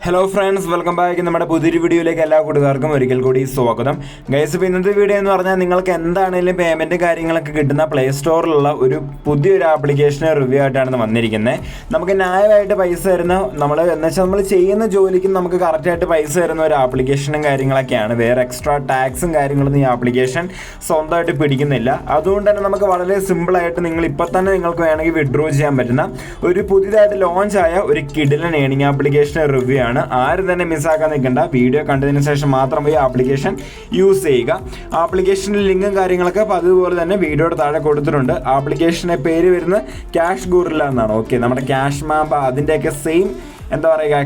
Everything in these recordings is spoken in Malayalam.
Hello friends, welcome back. നമ്മുടെ പുതിയൊരു വീഡിയോയിലേക്ക് എല്ലാ കൂട്ടുകാർക്കും ഒരിക്കൽ കൂടി സ്വാഗതം. ഗൈസ്, ഇപ്പോൾ ഇന്നത്തെ വീഡിയോ എന്ന് പറഞ്ഞാൽ നിങ്ങൾക്ക് എന്താണെങ്കിലും പേയ്മെൻറ്റ് കാര്യങ്ങളൊക്കെ കിട്ടുന്ന പ്ലേ സ്റ്റോറിലുള്ള ഒരു പുതിയൊരു ആപ്ലിക്കേഷൻ റിവ്യൂ ആയിട്ടാണ് വന്നിരിക്കുന്നത്. നമുക്ക് ന്യായമായിട്ട് പൈസ തരുന്ന നമ്മൾ ചെയ്യുന്ന ജോലിക്കും നമുക്ക് കറക്റ്റായിട്ട് പൈസ തരുന്ന ഒരു ആപ്ലിക്കേഷനും കാര്യങ്ങളൊക്കെയാണ്. വേറെ എക്സ്ട്രാ ടാക്സും കാര്യങ്ങളൊന്നും ഈ ആപ്ലിക്കേഷൻ സ്വന്തമായിട്ട് പിടിക്കുന്നില്ല. അതുകൊണ്ട് തന്നെ നമുക്ക് വളരെ സിമ്പിളായിട്ട് ഇപ്പോൾ തന്നെ നിങ്ങൾക്ക് വേണമെങ്കിൽ വിഡ്രോ ചെയ്യാൻ പറ്റുന്ന ഒരു പുതിയതായിട്ട് ലോഞ്ച് ആയ ഒരു കിഡിലൻ ഏണിംഗ് ആപ്ലിക്കേഷൻ റിവ്യൂ ആണ്. ആരും തന്നെ മിസ്സാക്കാൻ നിൽക്കണ്ട. വീഡിയോ കണ്ടതിന് ശേഷം മാത്രം ഈ ആപ്ലിക്കേഷൻ യൂസ് ചെയ്യുക. ആപ്ലിക്കേഷൻ്റെ ലിങ്കും കാര്യങ്ങളൊക്കെ അതുപോലെ തന്നെ വീഡിയോയുടെ താഴെ കൊടുത്തിട്ടുണ്ട്. ആപ്ലിക്കേഷൻ്റെ പേര് വരുന്നത് ക്യാഷ് ഗോറില്ല എന്നാണ്. ഓക്കെ, നമ്മുടെ ക്യാഷ് മാപ്പ് അതിൻ്റെയൊക്കെ സെയിം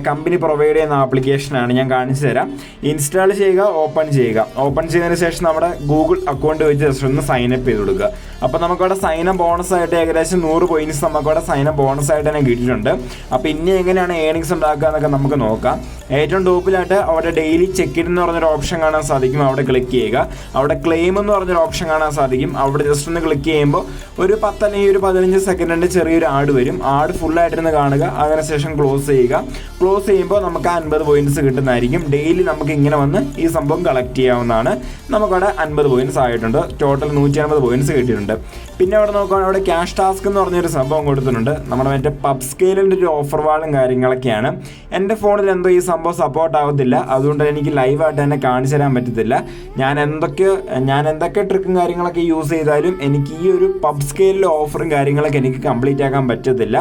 കമ്പനി പ്രൊവൈഡ് ചെയ്യുന്ന ആപ്ലിക്കേഷനാണ്. ഞാൻ കാണിച്ചു തരാം. ഇൻസ്റ്റാൾ ചെയ്യുക, ഓപ്പൺ ചെയ്യുക. ഓപ്പൺ ചെയ്തതിന് ശേഷം നമ്മുടെ ഗൂഗിൾ അക്കൗണ്ട് വെച്ച് ജസ്റ്റ് ഒന്ന് സൈനപ്പ് ചെയ്ത് കൊടുക്കുക. അപ്പോൾ നമുക്കവിടെ സൈനപ്പ് ബോണസ് ആയിട്ട് ഏകദേശം 100 പോയിന്റ്സ് നമുക്കവിടെ സൈനപ്പ് ബോണസ് ആയിട്ട് തന്നെ കിട്ടിയിട്ടുണ്ട്. അപ്പോൾ ഇനി എങ്ങനെയാണ് ഏണിങ്സ് ഉണ്ടാക്കുക എന്നൊക്കെ നമുക്ക് നോക്കാം. ഏറ്റവും ടോപ്പിലായിട്ട് അവിടെ ഡെയിലി ചെക്ക് ഇൻ എന്ന് പറഞ്ഞൊരു ഓപ്ഷൻ കാണാൻ സാധിക്കും. അവിടെ ക്ലിക്ക് ചെയ്യുക. അവിടെ ക്ലെയിം എന്ന് പറഞ്ഞൊരു ഓപ്ഷൻ കാണാൻ സാധിക്കും. അവിടെ ജസ്റ്റ് ഒന്ന് ക്ലിക്ക് ചെയ്യുമ്പോൾ ഒരു 10 അല്ലെങ്കിൽ ഒരു 15 സെക്കൻഡിൻ്റെ ചെറിയൊരു ആഡ് വരും. ആഡ് ഫുള്ളായിട്ടിരുന്ന് കാണുക. അതിനുശേഷം ക്ലോസ് ചെയ്യുക. ക്ലോസ് ചെയ്യുമ്പോൾ നമുക്ക് 50 പോയിന്റ്സ് കിട്ടുന്നതായിരിക്കും. ഡെയിലി നമുക്ക് ഇങ്ങനെ വന്ന് ഈ സംഭവം കളക്ട് ചെയ്യാവുന്നതാണ്. നമുക്കവിടെ 50 പോയിന്റ്സ് ആയിട്ടുണ്ട്. ടോട്ടൽ 150 പോയിന്റ്സ് കിട്ടിയിട്ടുണ്ട്. പിന്നെ അവിടെ നോക്കുകയാണെങ്കിൽ അവിടെ ക്യാഷ് ടാസ്ക് എന്ന് പറഞ്ഞൊരു സംഭവം കൊടുത്തിട്ടുണ്ട്. നമ്മുടെ മറ്റേ പബ് സ്കെയിലിൻ്റെ ഒരു ഓഫർ വാളും കാര്യങ്ങളൊക്കെയാണ്. എൻ്റെ ഫോണിൽ എന്തോ ഈ സംഭവം സപ്പോർട്ട് ആവത്തില്ല. അതുകൊണ്ട് എനിക്ക് ലൈവായിട്ട് തന്നെ കാണിച്ചു തരാൻ പറ്റത്തില്ല. ഞാൻ എന്തൊക്കെ ട്രിക്കും കാര്യങ്ങളൊക്കെ യൂസ് ചെയ്താലും എനിക്ക് ഈ ഒരു പബ് സ്കെയിലിലെ ഓഫറും കാര്യങ്ങളൊക്കെ എനിക്ക് കംപ്ലീറ്റ് ആക്കാൻ പറ്റത്തില്ല.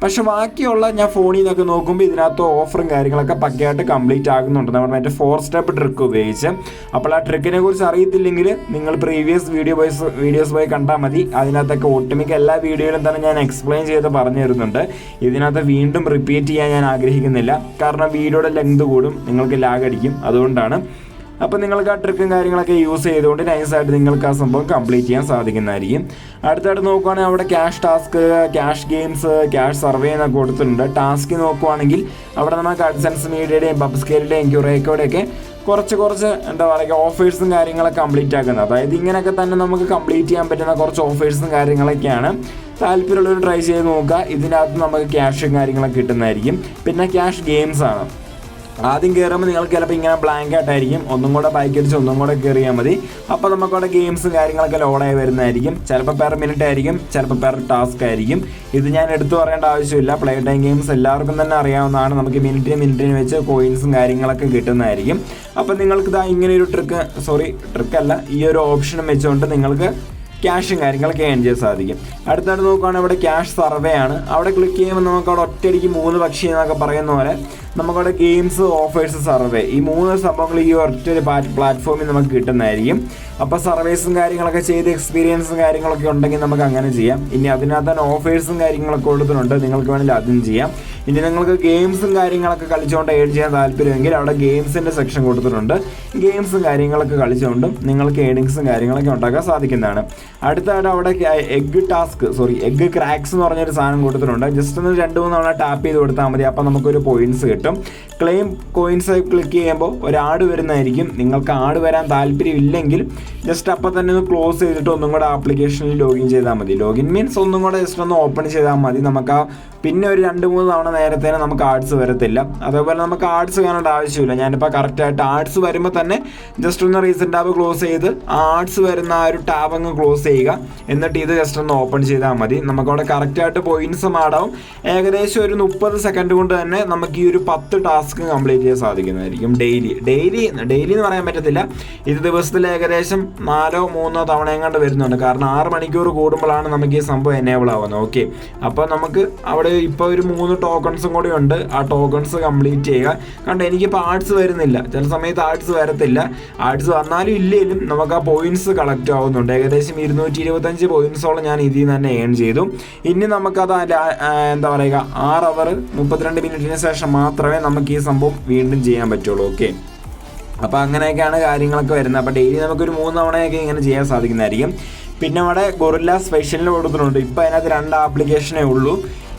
പക്ഷെ ബാക്കിയുള്ള ഞാൻ ഫോണിൽ നിന്നൊക്കെ നോക്കുമ്പോൾ ഇതിനകത്ത് ഓഫറും കാര്യങ്ങളൊക്കെ പക്കയായിട്ട് കംപ്ലീറ്റ് ആകുന്നുണ്ട്. നമ്മുടെ മറ്റേ 4 സ്റ്റെപ്പ് ട്രിക്ക് ഉപയോഗിച്ച്. അപ്പോൾ ആ ട്രിക്കിനെ കുറിച്ച് അറിയത്തില്ലെങ്കിൽ നിങ്ങൾ പ്രീവിയസ് വീഡിയോസ് പോയി കണ്ടാൽ മതി. അതിനകത്തൊക്കെ ഒട്ടുമിക്ക എല്ലാ വീഡിയോയിലും തന്നെ ഞാൻ എക്സ്പ്ലെയിൻ ചെയ്ത് പറഞ്ഞു തരുന്നുണ്ട്. ഇതിനകത്ത് വീണ്ടും റിപ്പീറ്റ് ചെയ്യാൻ ഞാൻ ആഗ്രഹിക്കുന്നില്ല. കാരണം വീഡിയോയുടെ ലെങ്ത് കൂടും, നിങ്ങൾക്ക് ലാഗ് അടിക്കും. അതുകൊണ്ടാണ്. അപ്പോൾ നിങ്ങൾക്ക് ആ ട്രിക്കും കാര്യങ്ങളൊക്കെ യൂസ് ചെയ്തുകൊണ്ട് നൈസായിട്ട് നിങ്ങൾക്ക് ആ സംഭവം കംപ്ലീറ്റ് ചെയ്യാൻ സാധിക്കുന്നതായിരിക്കും. അടുത്തായിട്ട് നോക്കുവാണെങ്കിൽ അവിടെ cash task, cash games, cash survey എന്നൊക്കെ കൊടുത്തിട്ടുണ്ട്. ടാസ്ക് നോക്കുവാണെങ്കിൽ അവിടെ നമുക്ക് അഡ്സൻസ് മീഡിയയുടെയും പബ് സ്കെയിലിൻ്റെയും ക്യൂറേക്കോടെയൊക്കെ കുറച്ച് ഓഫേഴ്സും കാര്യങ്ങളൊക്കെ കംപ്ലീറ്റ് ആക്കുന്നത്. അതായത് ഇങ്ങനെയൊക്കെ തന്നെ നമുക്ക് കംപ്ലീറ്റ് ചെയ്യാൻ പറ്റുന്ന കുറച്ച് ഓഫേഴ്സും കാര്യങ്ങളൊക്കെയാണ്. താല്പര്യമുള്ളവർ ട്രൈ ചെയ്ത് നോക്കുക. ഇതിനകത്ത് നമുക്ക് ക്യാഷും കാര്യങ്ങളൊക്കെ കിട്ടുന്നതായിരിക്കും. പിന്നെ ക്യാഷ് ഗെയിംസ് ആണ്. ആദ്യം കയറുമ്പോൾ നിങ്ങൾക്ക് ചിലപ്പോൾ ഇങ്ങനെ ബ്ലാങ്ക് ആയിട്ടായിരിക്കും. ഒന്നും കൂടെ ബൈക്ക് അടിച്ച് ഒന്നും കൂടെ കയറിയാൽ മതി. അപ്പോൾ നമുക്കവിടെ ഗെയിംസും കാര്യങ്ങളൊക്കെ ലോഡായി വരുന്നതായിരിക്കും. ചിലപ്പോൾ പെർ മിനിറ്റ് ആയിരിക്കും, ചിലപ്പോൾ പെർ ടാസ്ക് ആയിരിക്കും. ഇത് ഞാൻ എടുത്തു പറയേണ്ട ആവശ്യമില്ല. പ്ലേ ടൈം ഗെയിംസ് എല്ലാവർക്കും തന്നെ അറിയാവുന്നതാണ്. നമുക്ക് മിനിറ്റിന് വെച്ച് കോയിൻസും കാര്യങ്ങളൊക്കെ കിട്ടുന്നതായിരിക്കും. അപ്പോൾ നിങ്ങൾക്ക് ഇങ്ങനെ ഒരു ട്രിക്കല്ല, ഈ ഒരു ഓപ്ഷനും വെച്ചുകൊണ്ട് നിങ്ങൾക്ക് ക്യാഷും കാര്യങ്ങളൊക്കെ ഏൺ ചെയ്യാൻ സാധിക്കും. അടുത്തായിട്ട് നോക്കുകയാണെങ്കിൽ അവിടെ ക്യാഷ് സർവേ ആണ്. അവിടെ ക്ലിക്ക് ചെയ്യുമ്പോൾ നമുക്കവിടെ ഒറ്റയടിക്ക് 3 പക്ഷി എന്നൊക്കെ പറയുന്ന പോലെ നമുക്കവിടെ ഗെയിംസ്, ഓഫേഴ്സ്, സർവേ, ഈ 3 സംഭവങ്ങൾ ഈ ഒറ്റൊരു പ്ലാറ്റ്ഫോമിൽ നമുക്ക് കിട്ടുന്നതായിരിക്കും. അപ്പോൾ സർവേസും കാര്യങ്ങളൊക്കെ ചെയ്ത് എക്സ്പീരിയൻസും കാര്യങ്ങളൊക്കെ ഉണ്ടെങ്കിൽ നമുക്ക് അങ്ങനെ ചെയ്യാം. ഇനി അതിനകത്ത് തന്നെ ഓഫേഴ്സും കാര്യങ്ങളൊക്കെ കൊടുത്തിട്ടുണ്ട്. നിങ്ങൾക്ക് വേണമെങ്കിൽ അതും ചെയ്യാം. ഇനി നിങ്ങൾക്ക് ഗെയിംസും കാര്യങ്ങളൊക്കെ കളിച്ചുകൊണ്ട് ഏൺ ചെയ്യാൻ താല്പര്യമെങ്കിൽ അവിടെ ഗെയിംസിൻ്റെ സെക്ഷൻ കൊടുത്തിട്ടുണ്ട്. ഗെയിംസും കാര്യങ്ങളൊക്കെ കളിച്ചുകൊണ്ടും നിങ്ങൾക്ക് ഏണിങ്സും കാര്യങ്ങളൊക്കെ ഉണ്ടാക്കാൻ സാധിക്കുന്നതാണ്. അടുത്തായിട്ട് അവിടെ എഗ് ക്രാക്സ് എന്ന് പറഞ്ഞൊരു സാധനം കൊടുത്തിട്ടുണ്ട്. ജസ്റ്റ് ഒന്ന് 2-3 തവണ ടാപ്പ് ചെയ്ത് കൊടുത്താൽ മതി. അപ്പോൾ നമുക്കൊരു പോയിന്റ്സ് കിട്ടും. ക്ലെയിം കോയിൻസ് ക്ലിക്ക് ചെയ്യുമ്പോൾ ഒരു ആഡ് വരുന്നതായിരിക്കും. നിങ്ങൾക്ക് ആഡ് വരാൻ താല്പര്യമില്ലെങ്കിൽ ജസ്റ്റ് അപ്പോൾ തന്നെ ഒന്ന് ക്ലോസ് ചെയ്തിട്ട് ഒന്നും കൂടെ ആപ്ലിക്കേഷനിൽ ലോഗിൻ ചെയ്താൽ മതി. ലോഗിൻ മീൻസ് ഒന്നും കൂടെ ജസ്റ്റ് ഒന്ന് ഓപ്പൺ ചെയ്താൽ മതി. നമുക്ക് പിന്നെ ഒരു 2-3 തവണ നേരത്തേനെ നമുക്ക് ആഡ്സ് വരത്തില്ല. അതേപോലെ നമുക്ക് ആഡ്സ് കാണേണ്ട ആവശ്യമില്ല. ഞാനിപ്പോൾ കറക്റ്റായിട്ട് ആഡ്സ് വരുമ്പോൾ തന്നെ ജസ്റ്റ് ഒന്ന് റീസെൻറ്റ് ടാബ് ക്ലോസ് ചെയ്ത് ആഡ്സ് വരുന്ന ആ ഒരു ടാബ് അങ്ങ് ക്ലോസ് ചെയ്യുക. എന്നിട്ട് ഇത് ജസ്റ്റ് ഒന്ന് ഓപ്പൺ ചെയ്താൽ മതി. നമുക്കവിടെ കറക്റ്റായിട്ട് പോയിൻറ്റ്സും ആടാവും. ഏകദേശം ഒരു 30 സെക്കൻഡ് കൊണ്ട് തന്നെ നമുക്ക് ഈ ഒരു 10 ടാസ്ക് കംപ്ലീറ്റ് ചെയ്യാൻ സാധിക്കുന്നതായിരിക്കും. ഡെയിലി എന്ന് പറയാൻ പറ്റത്തില്ല. ഇത് ദിവസത്തിൽ ഏകദേശം 4-3 തവണ എങ്ങാണ്ട് വരുന്നുണ്ട്. കാരണം 6 മണിക്കൂർ കൂടുമ്പോഴാണ് നമുക്ക് ഈ സംഭവം എനേബിൾ ആവുന്നത്. ഓക്കെ, അപ്പോൾ നമുക്ക് അവിടെ ഇപ്പോൾ ഒരു 3 ടോക്കൺസും കൂടി ഉണ്ട്. ആ ടോക്കൺസ് കംപ്ലീറ്റ് ചെയ്യുക. കണ്ടോ, എനിക്കിപ്പോൾ ആഡ്സ് വരുന്നില്ല. ചില സമയത്ത് ആഡ്സ് വരത്തില്ല. ആഡ്സ് വന്നാലും ഇല്ലെങ്കിലും നമുക്ക് ആ പോയിന്റ്സ് കളക്ട് ആവുന്നുണ്ട്. ഏകദേശം 225 പോയിന്റ്സോളം ഞാൻ ഇതിൽ നിന്ന് തന്നെ ഏൺ ചെയ്തു. ഇനി നമുക്കത് 6 അവർ 32 മിനിറ്റിന് ശേഷം മാത്രമേ നമുക്ക് ഈ സംഭവം വീണ്ടും ചെയ്യാൻ പറ്റുള്ളൂ. ഓക്കെ, അപ്പോൾ അങ്ങനെയൊക്കെയാണ് കാര്യങ്ങളൊക്കെ വരുന്നത്. അപ്പോൾ ഡെയിലി നമുക്കൊരു 3 തവണയൊക്കെ ഇങ്ങനെ ചെയ്യാൻ സാധിക്കുന്നതായിരിക്കും. പിന്നെ അവിടെ ഗൊറില്ല സ്പെഷ്യലിന് കൊടുത്തിട്ടുണ്ട്. ഇപ്പോൾ അതിനകത്ത് 2 ആപ്ലിക്കേഷനേ ഉള്ളൂ.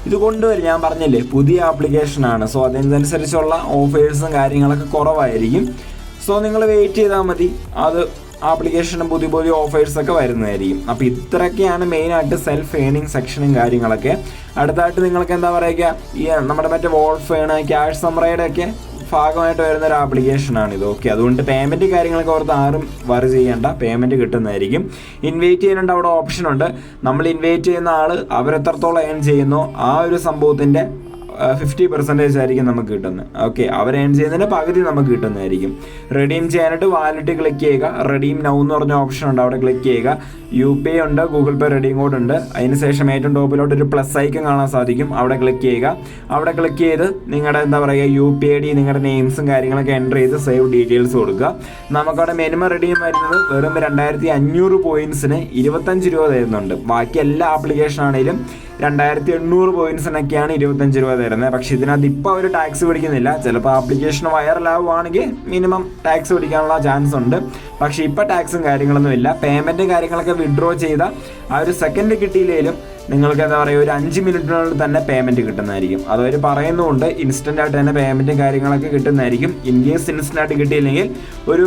ഇത് കൊണ്ടുവരും, ഞാൻ പറഞ്ഞില്ലേ, പുതിയ ആപ്ലിക്കേഷനാണ്. സോ അതിനനുസരിച്ചുള്ള ഓഫേഴ്സും കാര്യങ്ങളൊക്കെ കുറവായിരിക്കും. സോ നിങ്ങൾ വെയിറ്റ് ചെയ്താൽ മതി. അത് ആപ്ലിക്കേഷനും പുതിയ ഓഫേഴ്സൊക്കെ വരുന്നതായിരിക്കും. അപ്പോൾ ഇത്രയൊക്കെയാണ് മെയിനായിട്ട് സെൽഫ് ഏണിംഗ് സെക്ഷനും കാര്യങ്ങളൊക്കെ. അടുത്തായിട്ട് നിങ്ങൾക്ക് എന്താ പറയുക, ഈ നമ്മുടെ മറ്റേ വോൾഫേണ്, ക്യാഷ് സമ്മറയുടെ ഒക്കെ ഭാഗമായിട്ട് വരുന്ന ഒരു ആപ്ലിക്കേഷനാണിത്. ഓക്കെ, അതുകൊണ്ട് പേയ്മെൻറ്റ് കാര്യങ്ങളൊക്കെ ഓർത്ത് ആരും വറി ചെയ്യേണ്ട, പേയ്മെൻറ്റ് കിട്ടുന്നതായിരിക്കും. ഇൻവൈറ്റ് ചെയ്യാനുണ്ട്, അവിടെ ഓപ്ഷൻ ഉണ്ട്. നമ്മൾ ഇൻവൈറ്റ് ചെയ്യുന്ന ആൾ അവരെത്രത്തോളം ഏൺ ചെയ്യുന്നോ ആ ഒരു സംഭവത്തിൻ്റെ 50% ആയിരിക്കും നമുക്ക് കിട്ടുന്നത്. ഓക്കെ, അവർ ഏൺ ചെയ്യുന്നതിൻ്റെ പകുതി നമുക്ക് കിട്ടുന്നതായിരിക്കും. റെഡീം ചെയ്യാനായിട്ട് വാലറ്റ് ക്ലിക്ക് ചെയ്യുക. റെഡീം നൗ എന്ന് പറഞ്ഞ ഓപ്ഷൻ ഉണ്ട്, അവിടെ ക്ലിക്ക് ചെയ്യുക. UPI ഉണ്ട്, ഗൂഗിൾ പേ റെഡീം കോഡ് ഉണ്ട്. അതിനുശേഷം ഏറ്റവും ടോപ്പിലോട്ട് ഒരു പ്ലസ് ഐക്കൺ കാണാൻ സാധിക്കും, അവിടെ ക്ലിക്ക് ചെയ്യുക. അവിടെ ക്ലിക്ക് ചെയ്ത് നിങ്ങളുടെ എന്താ പറയുക UPI ID, നിങ്ങളുടെ നെയിംസും കാര്യങ്ങളൊക്കെ എൻ്റർ ചെയ്ത് സേവ് ഡീറ്റെയിൽസ് കൊടുക്കുക. നമുക്കവിടെ മിനിമം റെഡീം വരുന്നത് വെറും 2500 പോയിൻറ്റ്സിന് 25 രൂപ തരുന്നുണ്ട്. ബാക്കി എല്ലാ ആപ്ലിക്കേഷൻ ആണെങ്കിലും 2800 പോയിൻറ്റ്സിനൊക്കെയാണ് 25 രൂപ തരുന്നത്. പക്ഷേ ഇതിനകത്ത് ഇപ്പോൾ അവർ ടാക്സ് പിടിക്കുന്നില്ല. ചിലപ്പോൾ ആപ്ലിക്കേഷൻ വൈറലാവുകയാണെങ്കിൽ മിനിമം ടാക്സ് പിടിക്കാനുള്ള ചാൻസ് ഉണ്ട്. പക്ഷേ ഇപ്പോൾ ടാക്സും കാര്യങ്ങളൊന്നും ഇല്ല. പേയ്മെൻറ്റും കാര്യങ്ങളൊക്കെ വിഡ്രോ ചെയ്ത ആ ഒരു സെക്കൻഡ് കിട്ടിയില്ലെങ്കിലും നിങ്ങൾക്ക് എന്താ പറയുക ഒരു 5 മിനിറ്റിനുള്ളിൽ തന്നെ പേയ്മെൻറ്റ് കിട്ടുന്നതായിരിക്കും. അതവർ പറയുന്നുണ്ട് ഇൻസ്റ്റൻ്റ് ആയിട്ട് തന്നെ പേയ്മെൻറ്റും കാര്യങ്ങളൊക്കെ കിട്ടുന്നതായിരിക്കും. ഇൻ കേസ് ഇൻസ്റ്റൻ്റ് ആയിട്ട് കിട്ടിയില്ലെങ്കിൽ ഒരു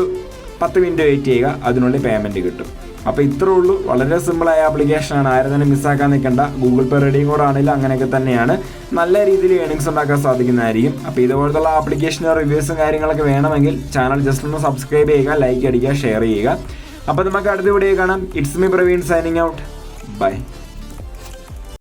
10 മിനിറ്റ് വെയിറ്റ് ചെയ്യുക, അതിനുള്ളിൽ പേയ്മെൻറ്റ് കിട്ടും. അപ്പോൾ ഇത്രേ ഉള്ളൂ, വളരെ സിമ്പിളായ ആപ്ലിക്കേഷനാണ്, ആരും തന്നെ മിസ്സാക്കാൻ നിൽക്കേണ്ട. ഗൂഗിൾ പേ റെഡീം കോഡ് ആണെങ്കിലും അങ്ങനെയൊക്കെ തന്നെയാണ്, നല്ല രീതിയിൽ ഏണിങ്സ് ഉണ്ടാക്കാൻ സാധിക്കുന്നതായിരിക്കും. അപ്പോൾ ഇതുപോലത്തുള്ള ആപ്ലിക്കേഷൻ്റെ റിവ്യൂസും കാര്യങ്ങളൊക്കെ വേണമെങ്കിൽ ചാനൽ ജസ്റ്റ് ഒന്ന് സബ്സ്ക്രൈബ് ചെയ്യുക, ലൈക്ക് അടിക്കുക, ഷെയർ ചെയ്യുക. അപ്പോൾ നമുക്ക് അടുത്ത വീഡിയോ കാണാം. It's me Praveen signing out. By.